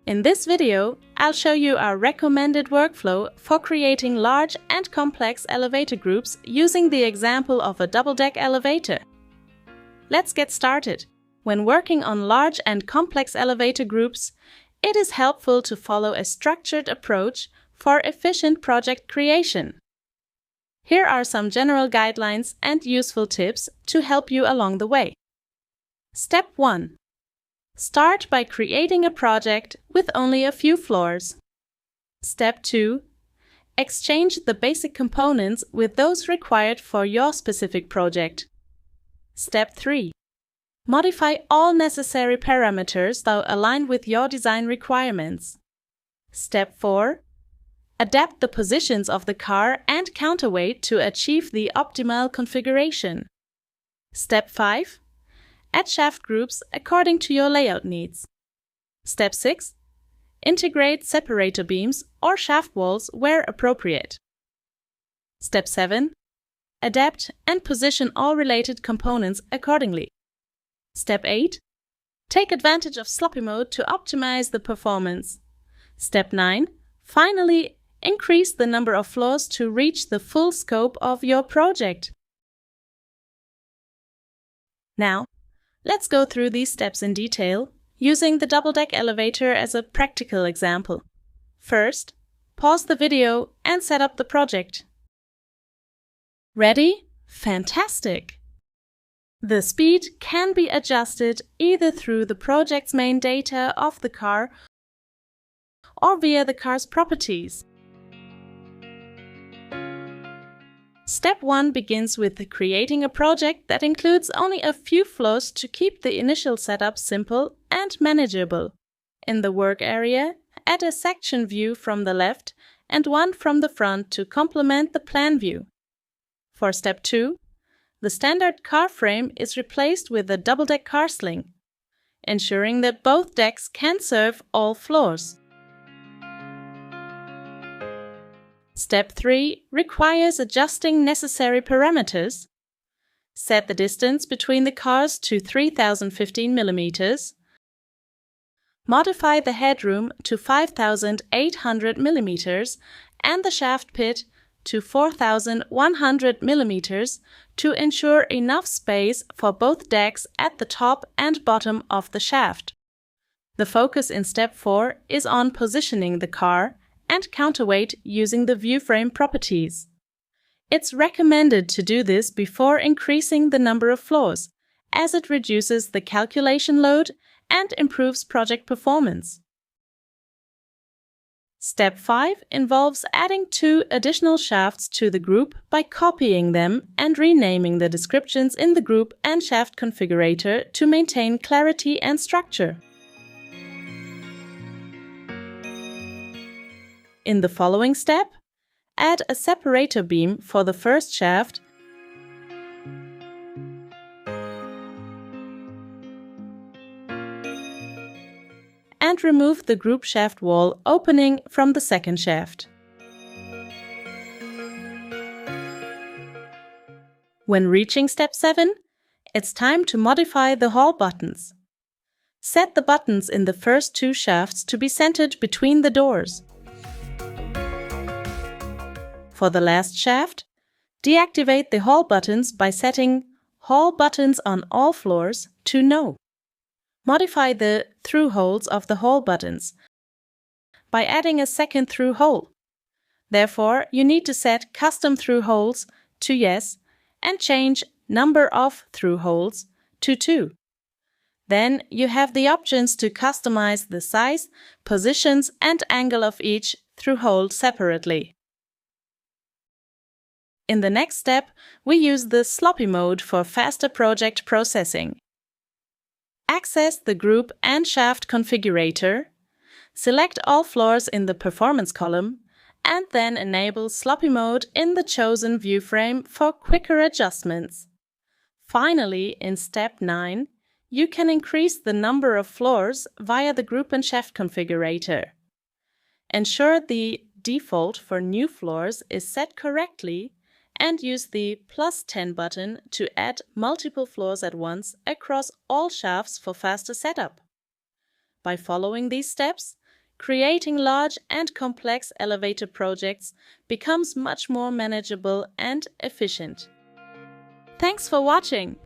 In this video, I'll show you our recommended workflow for creating large and complex elevator groups using the example of a double-deck elevator. Let's get started. When working on large and complex elevator groups, it is helpful to follow a structured approach for efficient project creation. Here are some general guidelines and useful tips to help you along the way. Step 1. Start by creating a project with only a few floors. Step 2. Exchange the basic components with those required for your specific project. Step 3. Modify all necessary parameters that align with your design requirements. Step 4. Adapt the positions of the car and counterweight to achieve the optimal configuration. Step 5. Add shaft groups according to your layout needs. Step 6. Integrate separator beams or shaft walls where appropriate. Step 7. Adapt and position all related components accordingly. Step 8. Take advantage of sloppy mode to optimize the performance. Step 9. Finally, increase the number of floors to reach the full scope of your project. Now, let's go through these steps in detail, using the double-deck elevator as a practical example. First, pause the video and set up the project. Ready? Fantastic! The speed can be adjusted either through the project's main data of the car or via the car's properties. Step 1 begins with creating a project that includes only a few floors to keep the initial setup simple and manageable. In the work area, add a section view from the left and one from the front to complement the plan view. For Step 2, the standard car frame is replaced with a double-deck car sling, ensuring that both decks can serve all floors. Step 3 requires adjusting necessary parameters. Set the distance between the cars to 3015 mm. Modify the headroom to 5800 mm and the shaft pit to 4100 mm to ensure enough space for both decks at the top and bottom of the shaft. The focus in Step 4 is on positioning the car and counterweight using the view frame properties. It's recommended to do this before increasing the number of floors, as it reduces the calculation load and improves project performance. Step 5 involves adding 2 additional shafts to the group by copying them and renaming the descriptions in the group and shaft configurator to maintain clarity and structure. In the following step, add a separator beam for the first shaft and remove the group shaft wall opening from the second shaft. When reaching Step 7, it's time to modify the hall buttons. Set the buttons in the first 2 shafts to be centered between the doors. For the last shaft, deactivate the hall buttons by setting Hall buttons on all floors to No. Modify the through holes of the hall buttons by adding a second through hole. Therefore, you need to set Custom through holes to Yes and change Number of through holes to 2. Then you have the options to customize the size, positions and angle of each through hole separately. In the next step, we use the sloppy mode for faster project processing. Access the group and shaft configurator, select all floors in the performance column, and then enable sloppy mode in the chosen view frame for quicker adjustments. Finally, in Step 9, you can increase the number of floors via the group and shaft configurator. Ensure the default for new floors is set correctly and use the +10 button to add multiple floors at once across all shafts for faster setup. By following these steps, creating large and complex elevator projects becomes much more manageable and efficient. Thanks for watching!